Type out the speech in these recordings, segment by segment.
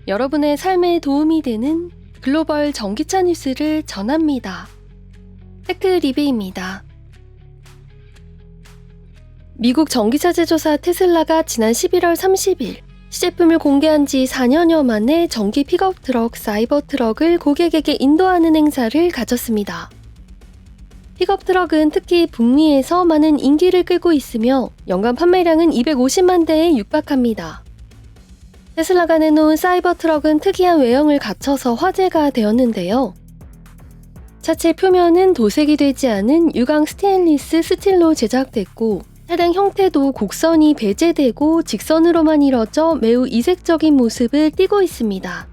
여러분의 삶에 도움이 되는 글로벌 전기차 뉴스를 전합니다. 테크리뷰입니다. 미국 전기차 제조사 테슬라가 지난 11월 30일 시제품을 공개한 지 4년여 만에 전기 픽업 트럭 사이버 트럭을 고객에게 인도하는 행사를 가졌습니다. 픽업 트럭은 특히 북미에서 많은 인기를 끌고 있으며 연간 판매량은 250만 대에 육박합니다. 테슬라가 내놓은 사이버 트럭은 특이한 외형을 갖춰서 화제가 되었는데요. 차체 표면은 도색이 되지 않은 유광 스테인리스 스틸로 제작됐고 차량 형태도 곡선이 배제되고 직선으로만 이뤄져 매우 이색적인 모습을 띠고 있습니다.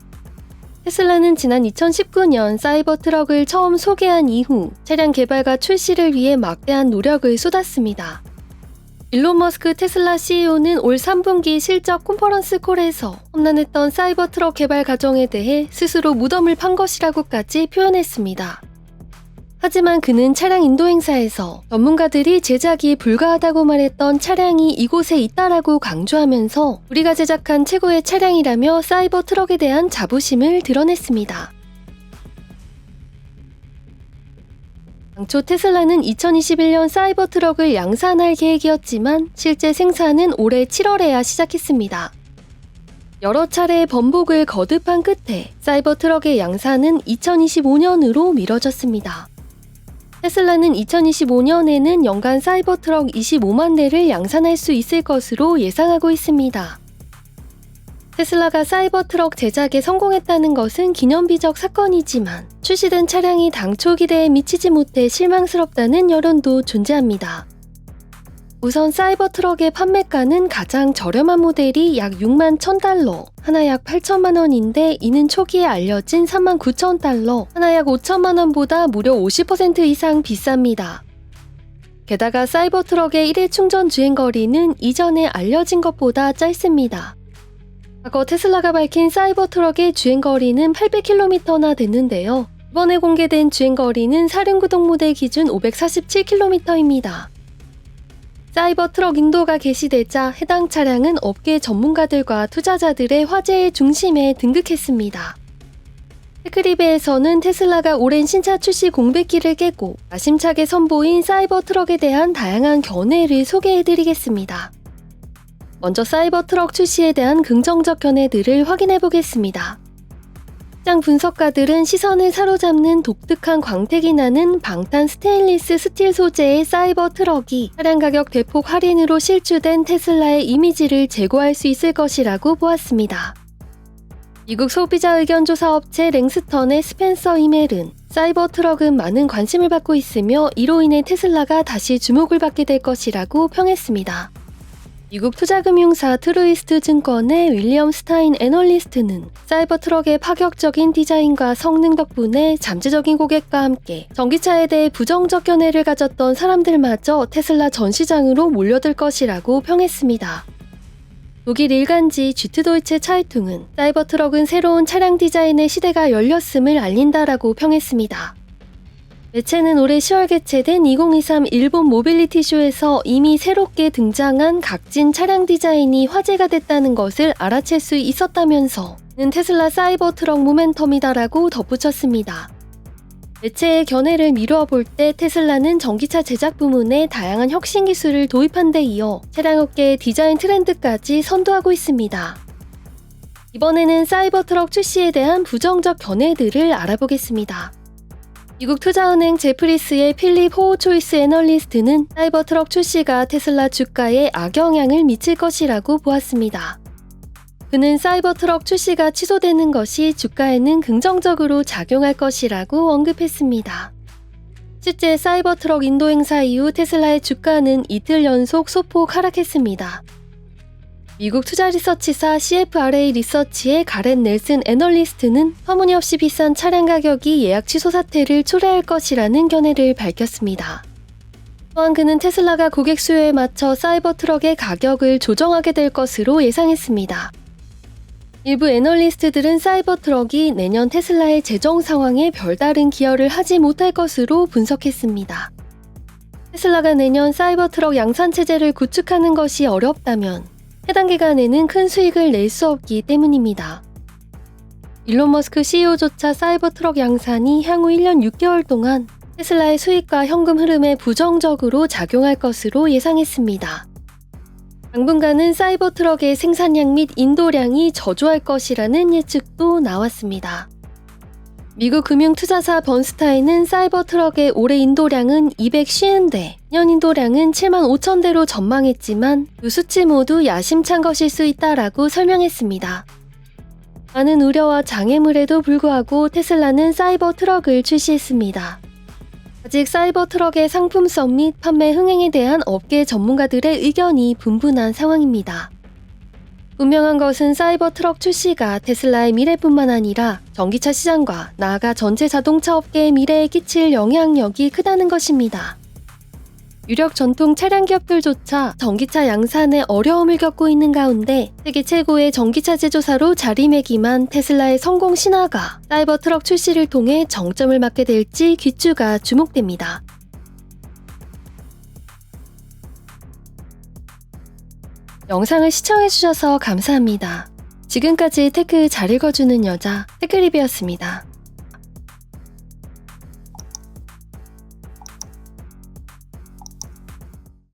테슬라는 지난 2019년 사이버 트럭을 처음 소개한 이후 차량 개발과 출시를 위해 막대한 노력을 쏟았습니다. 일론 머스크 테슬라 CEO는 올 3분기 실적 컨퍼런스 콜에서 험난했던 사이버 트럭 개발 과정에 대해 스스로 무덤을 판 것이라고까지 표현했습니다. 하지만 그는 차량 인도 행사에서 전문가들이 제작이 불가하다고 말했던 차량이 이곳에 있다라고 강조하면서 우리가 제작한 최고의 차량이라며 사이버 트럭에 대한 자부심을 드러냈습니다. 당초 테슬라는 2021년 사이버 트럭을 양산할 계획이었지만 실제 생산은 올해 7월에야 시작했습니다. 여러 차례의 번복을 거듭한 끝에 사이버 트럭의 양산은 2025년으로 미뤄졌습니다. 테슬라는 2025년에는 연간 사이버 트럭 25만 대를 양산할 수 있을 것으로 예상하고 있습니다. 테슬라가 사이버 트럭 제작에 성공했다는 것은 기념비적 사건이지만 출시된 차량이 당초 기대에 미치지 못해 실망스럽다는 여론도 존재합니다. 우선 사이버 트럭의 판매가는 가장 저렴한 모델이 약 6만 $1,000, 하나 약 8천만 원인데 이는 초기에 알려진 3만 $9,000, 하나 약 5천만 원보다 무려 50% 이상 비쌉니다. 게다가 사이버 트럭의 1회 충전 주행거리는 이전에 알려진 것보다 짧습니다. 과거 테슬라가 밝힌 사이버 트럭의 주행거리는 800km나 됐는데요. 이번에 공개된 주행거리는 사륜구동 모델 기준 547km입니다. 사이버 트럭 인도가 개시되자 해당 차량은 업계 전문가들과 투자자들의 화제의 중심에 등극했습니다. 테크리뷰에서는 테슬라가 오랜 신차 출시 공백기를 깨고 야심차게 선보인 사이버 트럭에 대한 다양한 견해를 소개해드리겠습니다. 먼저 사이버 트럭 출시에 대한 긍정적 견해들을 확인해보겠습니다. 시장 분석가들은 시선을 사로잡는 독특한 광택이 나는 방탄 스테인리스 스틸 소재의 사이버 트럭이 차량 가격 대폭 할인으로 실주된 테슬라의 이미지를 제고할 수 있을 것이라고 보았습니다. 미국 소비자 의견조사 업체 랭스턴의 스펜서 이멜은 사이버 트럭은 많은 관심을 받고 있으며 이로 인해 테슬라가 다시 주목을 받게 될 것이라고 평했습니다. 미국 투자금융사 트루이스트 증권의 윌리엄 스타인 애널리스트는 사이버 트럭의 파격적인 디자인과 성능 덕분에 잠재적인 고객과 함께 전기차에 대해 부정적 견해를 가졌던 사람들마저 테슬라 전시장으로 몰려들 것이라고 평했습니다. 독일 일간지 쥐트도이체 차이퉁은 사이버 트럭은 새로운 차량 디자인의 시대가 열렸음을 알린다라고 평했습니다. 매체는 올해 10월 개최된 2023 일본 모빌리티 쇼에서 이미 새롭게 등장한 각진 차량 디자인이 화제가 됐다는 것을 알아챌 수 있었다면서 는 테슬라 사이버 트럭 모멘텀이다라고 덧붙였습니다. 매체의 견해를 미루어 볼 때 테슬라는 전기차 제작 부문에 다양한 혁신 기술을 도입한 데 이어 차량업계의 디자인 트렌드까지 선도하고 있습니다. 이번에는 사이버 트럭 출시에 대한 부정적 견해들을 알아보겠습니다. 미국 투자은행 제프리스의 필립 호우초이스 애널리스트는 사이버 트럭 출시가 테슬라 주가에 악영향을 미칠 것이라고 보았습니다. 그는 사이버 트럭 출시가 취소되는 것이 주가에는 긍정적으로 작용할 것이라고 언급했습니다. 실제 사이버 트럭 인도 행사 이후 테슬라의 주가는 이틀 연속 소폭 하락했습니다. 미국 투자 리서치사 CFRA 리서치의 가렛 넬슨 애널리스트는 터무니없이 비싼 차량 가격이 예약 취소 사태를 초래할 것이라는 견해를 밝혔습니다. 또한 그는 테슬라가 고객 수요에 맞춰 사이버 트럭의 가격을 조정하게 될 것으로 예상했습니다. 일부 애널리스트들은 사이버 트럭이 내년 테슬라의 재정 상황에 별다른 기여를 하지 못할 것으로 분석했습니다. 테슬라가 내년 사이버 트럭 양산 체제를 구축하는 것이 어렵다면 해당 기간에는 큰 수익을 낼 수 없기 때문입니다. 일론 머스크 CEO조차 사이버 트럭 양산이 향후 1년 6개월 동안 테슬라의 수익과 현금 흐름에 부정적으로 작용할 것으로 예상했습니다. 당분간은 사이버 트럭의 생산량 및 인도량이 저조할 것이라는 예측도 나왔습니다. 미국 금융투자사 번스타인은 사이버 트럭의 올해 인도량은 250대, 년 인도량은 7만 5천 대로 전망했지만 두 수치 모두 야심찬 것일 수 있다라고 설명했습니다. 많은 우려와 장애물에도 불구하고 테슬라는 사이버 트럭을 출시했습니다. 아직 사이버 트럭의 상품성 및 판매 흥행에 대한 업계 전문가들의 의견이 분분한 상황입니다. 분명한 것은 사이버 트럭 출시가 테슬라의 미래뿐만 아니라 전기차 시장과 나아가 전체 자동차 업계의 미래에 끼칠 영향력이 크다는 것입니다. 유력 전통 차량 기업들조차 전기차 양산에 어려움을 겪고 있는 가운데 세계 최고의 전기차 제조사로 자리매김한 테슬라의 성공 신화가 사이버 트럭 출시를 통해 정점을 맞게 될지 귀추가 주목됩니다. 영상을 시청해주셔서 감사합니다. 지금까지 테크 잘 읽어주는 여자 테크리뷰였습니다.